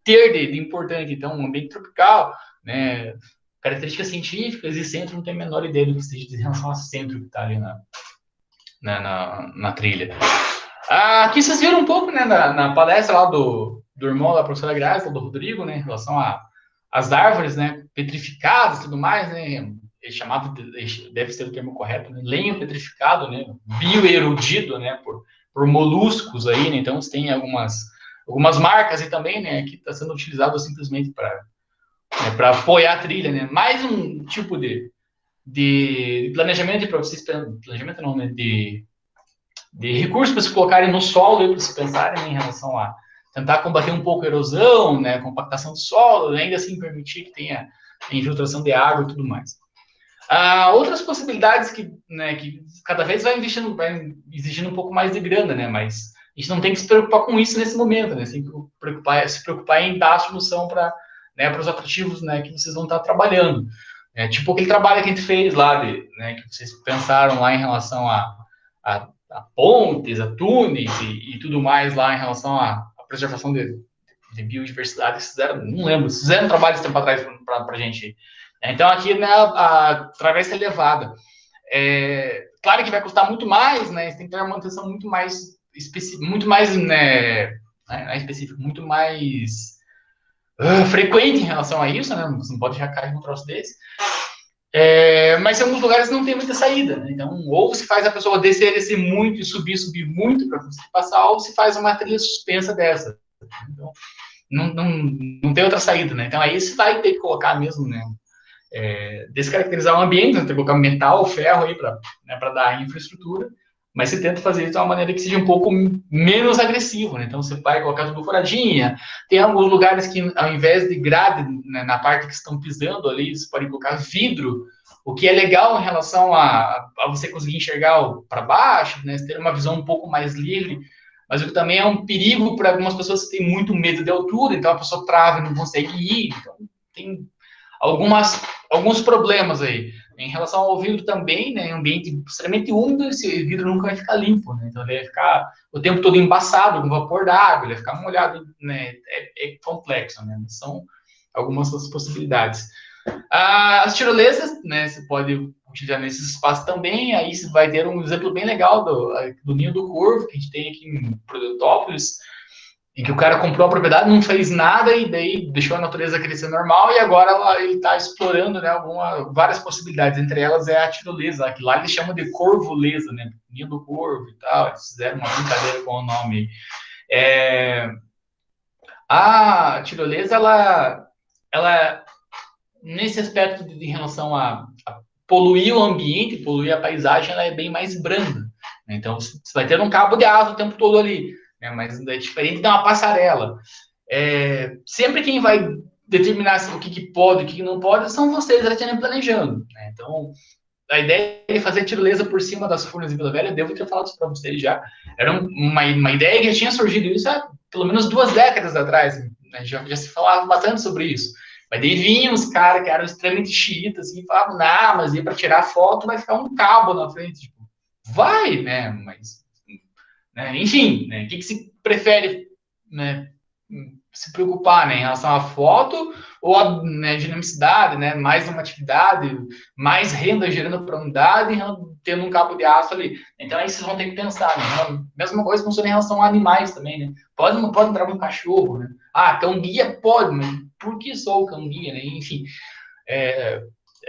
A: ter de importante. Então, um ambiente tropical, né, características científicas, e centro não tem a menor ideia do que seja em relação ao centro que está ali na trilha. Aqui vocês viram um pouco, né, na palestra lá do irmão da professora Graça, do Rodrigo, né, em relação às árvores, né, petrificadas e tudo mais, né, é chamado, deve ser o termo correto, né, lenho petrificado, né, bioerudido, né, por moluscos aí, né, então você tem algumas marcas aí também, né, que está sendo utilizado simplesmente para apoiar a trilha, né, mais um tipo de planejamento para vocês, planejamento não, né, de recursos para se colocarem no solo, para se pensarem, né, em relação a tentar combater um pouco a erosão, né, compactação do solo, ainda assim permitir que tenha a infiltração de água e tudo mais. Outras possibilidades que cada vez vai exigindo um pouco mais de grana, né, mas a gente não tem que se preocupar com isso nesse momento, né, tem que se preocupar em dar a solução para os atrativos, né, que vocês vão estar trabalhando. Tipo aquele trabalho que a gente fez lá, que vocês pensaram lá em relação a pontes, a túneis e tudo mais lá em relação à preservação de biodiversidade, que fizeram, não lembro, fizeram um trabalho esse tempo atrás para a gente. Então, aqui, né, a travessa elevada. Claro que vai custar muito mais, né, você tem que ter uma manutenção muito mais específica, muito mais, né, específico, muito mais frequente em relação a isso, né, você não pode já cair num troço desse. Mas em alguns lugares não tem muita saída, né? Então, ou se faz a pessoa descer muito e subir muito para conseguir passar, ou se faz uma trilha suspensa dessa. Então, não tem outra saída, né? Então, aí você vai ter que colocar mesmo, né? Descaracterizar o ambiente, né? Tem que colocar metal, ferro aí para dar infraestrutura, mas você tenta fazer isso de uma maneira que seja um pouco menos agressivo, né? Então, você vai colocar tudo furadinha. Tem alguns lugares que, ao invés de grade, né, na parte que estão pisando ali, você pode colocar vidro, o que é legal em relação a você conseguir enxergar para baixo, né? Você ter uma visão um pouco mais livre, mas o que também é um perigo para algumas pessoas que têm muito medo de altura, então a pessoa trava e não consegue ir. Então, tem alguns problemas aí. Em relação ao vidro também, né, em um ambiente extremamente úmido, esse vidro nunca vai ficar limpo, né? Então ele vai ficar o tempo todo embaçado com vapor d'água, ele vai ficar molhado, né? É complexo, né? São algumas das possibilidades. As tirolesas, né, você pode utilizar nesse espaço também, aí você vai ter um exemplo bem legal do Ninho do Corvo, que a gente tem aqui em Prudentópolis, em que o cara comprou a propriedade, não fez nada e daí deixou a natureza crescer normal e agora ele está explorando, né, várias possibilidades, entre elas é a tirolesa, que lá eles chamam de corvolesa, né, Ninho do Corvo e tal, eles fizeram uma brincadeira com o nome. A tirolesa, ela nesse aspecto de em relação a poluir o ambiente, poluir a paisagem, ela é bem mais branda. Né? Então, você vai ter um cabo de aço o tempo todo ali, né? Mas é diferente de uma passarela. Sempre quem vai determinar o que pode e o que não pode são vocês já planejando. Né? Então, a ideia de fazer tirolesa por cima das furnas de Vila Velha, eu devo ter falado isso para vocês já. Era uma ideia que já tinha surgido isso há pelo menos 2 décadas atrás. Né? Já se falava bastante sobre isso. Mas daí vinham os caras que eram extremamente xiitas assim, e falavam, não, mas aí para tirar foto vai ficar um cabo na frente. Tipo, vai, né? Mas, né? Enfim, né? O que se prefere, né? Se preocupar, né, em relação à foto ou a, né, dinamicidade, né, mais uma atividade, mais renda gerando para a unidade, tendo um cabo de aço ali. Então aí vocês vão ter que pensar, né? Mesma coisa funciona em relação a animais também, né? Pode ou não pode entrar um cachorro, né? Cão guia pode, mas por que só o cão guia, né? Enfim,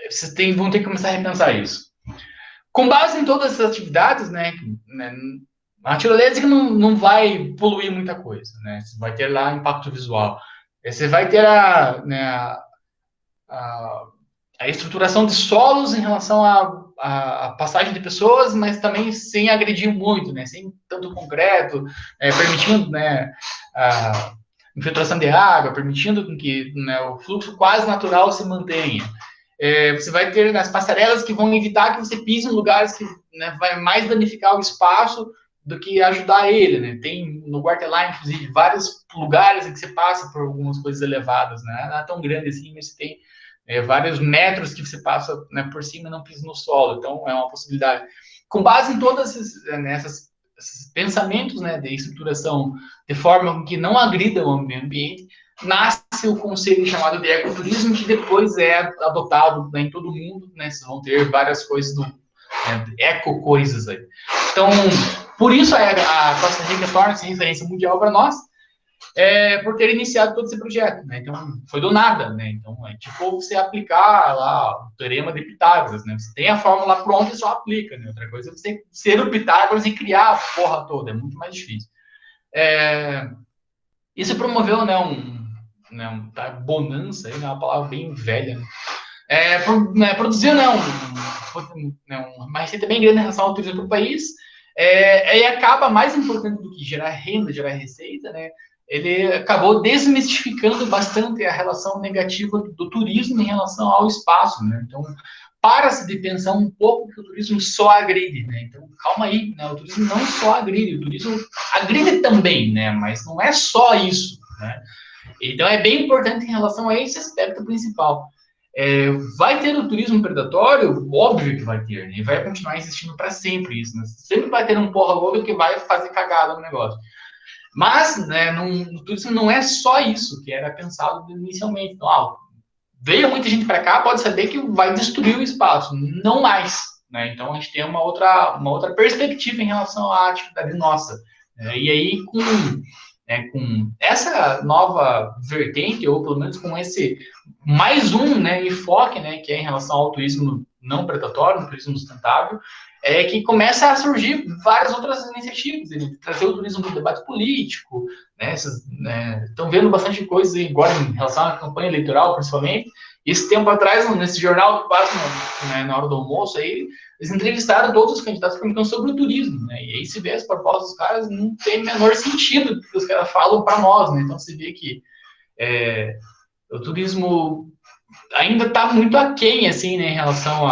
A: vocês vão ter que começar a repensar isso. Com base em todas essas atividades, né, a tirolesa que não vai poluir muita coisa, né? Você vai ter lá impacto visual. Você vai ter né, a, a estruturação de solos em relação à passagem de pessoas, mas também sem agredir muito, né? Sem tanto concreto, permitindo, né, a infiltração de água, permitindo que, né, o fluxo quase natural se mantenha. Você vai ter as passarelas que vão evitar que você pise em lugares que, né, vai mais danificar o espaço do que ajudar ele, né? Tem no Guartelá, inclusive, vários lugares em que você passa por algumas coisas elevadas, né? Não é tão grande assim, mas tem vários metros que você passa, né, por cima e não pisa no solo. Então, é uma possibilidade. Com base em todos esses pensamentos, né, de estruturação de forma que não agrida o meio ambiente, nasce o conceito chamado de ecoturismo, que depois é adotado, né, em todo mundo, né? Vocês vão ter várias coisas eco-coisas aí. Então, por isso a Costa Rica torna-se referência mundial para nós, por ter iniciado todo esse projeto, né? Então, foi do nada, né? Então, é tipo você aplicar lá o teorema de Pitágoras, né? Você tem a fórmula pronta e só aplica, né? Outra coisa é você ser o Pitágoras e criar a porra toda, é muito mais difícil. Isso promoveu, né, bonança, aí, né, uma palavra bem velha, né? Produziu, né, uma receita bem grande em relação ao turismo para o país, e acaba, mais importante do que gerar renda, gerar receita, né, ele acabou desmistificando bastante a relação negativa do turismo em relação ao espaço, né? Então, para-se de pensar um pouco que o turismo só agride, né? Então, calma aí, né? O turismo não só agride, o turismo agride também, né? Mas não é só isso, né? Então, é bem importante em relação a esse aspecto principal. Vai ter o turismo predatório? Óbvio que vai ter, né? E vai continuar existindo para sempre isso, né? Sempre vai ter um porra louca que vai fazer cagada no negócio. Mas, né, no turismo não é só isso que era pensado inicialmente. Então, veio muita gente para cá, pode saber que vai destruir o espaço, não mais. Né? Então, a gente tem uma outra perspectiva em relação à atividade nossa. E aí, com essa nova vertente, ou pelo menos com esse mais né, enfoque, né, que é em relação ao turismo não predatório, no turismo sustentável, que começa a surgir várias outras iniciativas, trazer o turismo para o debate político, né, estão vendo bastante coisa agora em relação à campanha eleitoral, principalmente. Esse tempo atrás, nesse jornal, quase na hora do almoço, aí, eles entrevistaram todos os candidatos perguntando sobre o turismo, né? E aí se vê as propostas dos caras, não tem o menor sentido do que os caras falam para nós, né? Então se vê que o turismo ainda está muito aquém, assim, né, em relação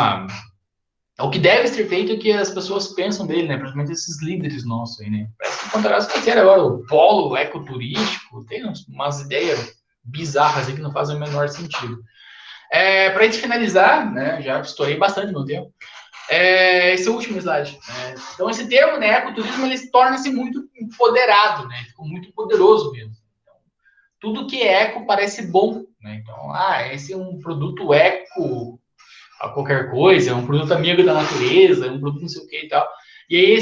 A: ao que deve ser feito e o que as pessoas pensam dele, né? Principalmente esses líderes nossos aí, né? Parece que o Pantanal vai ter agora o polo ecoturístico, tem umas ideias bizarras aí que não fazem o menor sentido. Para a gente finalizar, né, já estourei bastante meu tempo, esse último slide. Então, esse termo, né, ecoturismo, ele torna-se muito empoderado, né, ficou muito poderoso mesmo. Então, tudo que é eco parece bom, né? Então, esse é um produto eco a qualquer coisa, é um produto amigo da natureza, é um produto não sei o que e tal. E aí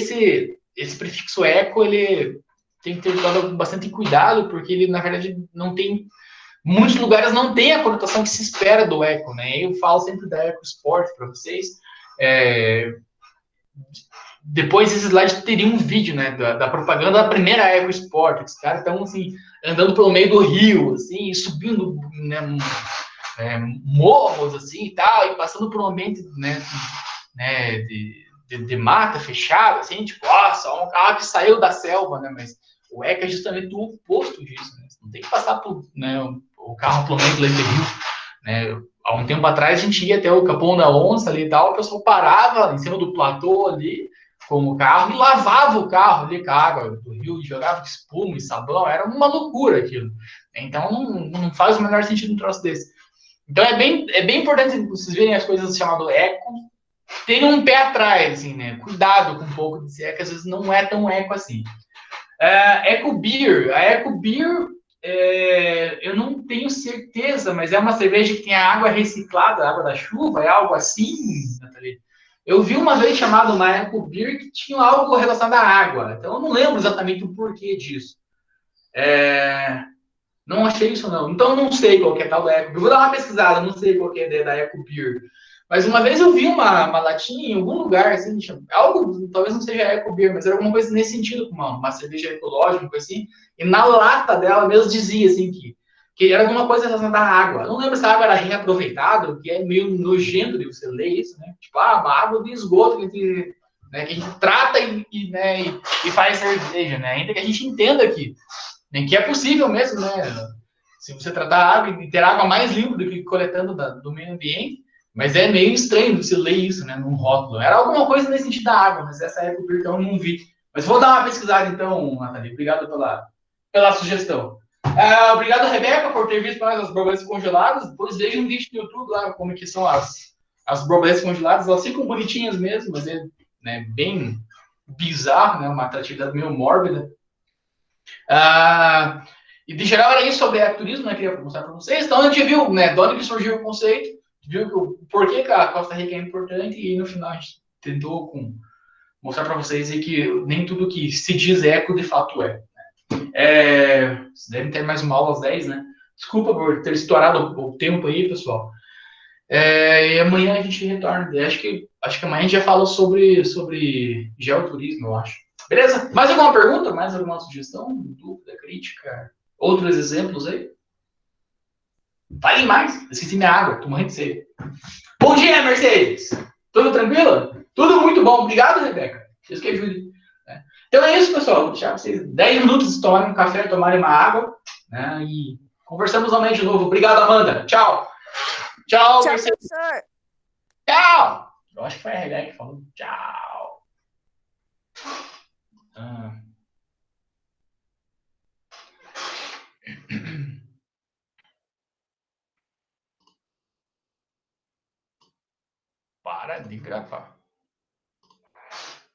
A: esse prefixo eco, ele tem que ter tomado bastante cuidado, porque ele, na verdade, não tem muitos lugares não tem a conotação que se espera do eco, né? Eu falo sempre da eco sport para vocês. É, depois esse slide teria um vídeo, né, da propaganda da primeira Eco Sport. Os caras estão assim andando pelo meio do rio, assim, subindo, né, morros assim e tal, e passando por um ambiente, de mata fechada, assim, tipo, nossa, um carro que saiu da selva, né? Mas o ECA é justamente o oposto disso, né? Você não tem que passar por, né, o carro pelo meio do rio, né? Há um tempo atrás a gente ia até o Capão da Onça ali e tal, o pessoal parava em cima do platô ali com o carro e lavava o carro ali com a água do rio, jogava espuma e sabão, era uma loucura aquilo. Então não faz o menor sentido um troço desse. Então é bem importante vocês verem as coisas chamado eco, terem um pé atrás, assim, né? Cuidado com um pouco de eco, às vezes não é tão eco assim. Eco Beer. A Eco Beer, eu não tenho certeza, mas é uma cerveja que tem a água reciclada, a água da chuva, é algo assim, Nathalie? Eu vi uma vez chamado uma Eco Beer que tinha algo relacionado à água, então eu não lembro exatamente o porquê disso. Não achei isso, não. Então eu não sei qual que é tal da Eco Beer. Vou dar uma pesquisada, não sei qual que é da Eco Beer. Mas uma vez eu vi uma latinha em algum lugar, assim, algo, talvez não seja Eco Beer, mas era alguma coisa nesse sentido, com uma cerveja ecológica, uma coisa assim. E na lata dela mesmo dizia, assim, que era alguma coisa relacionada à água. Eu não lembro se a água era reaproveitada, que é meio nojento de você ler isso, né? Tipo, uma água de esgoto que a gente trata e faz cerveja, né? Ainda que a gente entenda que é possível mesmo, né? Se você tratar a água e ter água mais limpa do que coletando do meio ambiente, mas é meio estranho você ler isso, né, num rótulo. Era alguma coisa nesse sentido da água, mas essa época então eu não vi. Mas vou dar uma pesquisada então, Nathalie. Obrigado pela sugestão. Obrigado, Rebeca, por ter visto mais as borboletas congeladas. Depois veja um vídeo no YouTube lá como é que são as borboletas congeladas. Elas ficam bonitinhas mesmo, mas é, né, bem bizarro, né, uma atratividade meio mórbida. Ah, e de geral era isso sobre ecoturismo, né? Queria mostrar para vocês. Então a gente viu, né, de onde que surgiu o conceito, viu que o porquê que a Costa Rica é importante e no final a gente tentou mostrar para vocês que nem tudo que se diz eco de fato é. Vocês devem ter mais uma aula às 10, né? Desculpa por ter estourado o tempo aí, pessoal. E amanhã a gente retorna. Acho que amanhã a gente já fala sobre geoturismo, eu acho. Beleza? Mais alguma pergunta? Mais alguma sugestão? Dúvida, crítica? Outros exemplos aí? Fale mais. Esqueci minha água. Tô morrendo de sede. Bom dia, Mercedes. Tudo tranquilo? Tudo muito bom. Obrigado, Rebeca. Deus que ajude. Então é isso, pessoal. Vou deixar vocês 10 minutos tomarem um café, tomarem uma água. Né? E conversamos amanhã de novo. Obrigado, Amanda. Tchau. Tchau,
B: Tchau,
A: Mercedes.
B: professor.
A: Tchau. Eu acho que foi a Rebeca que falou tchau. Ah. Para de gravar.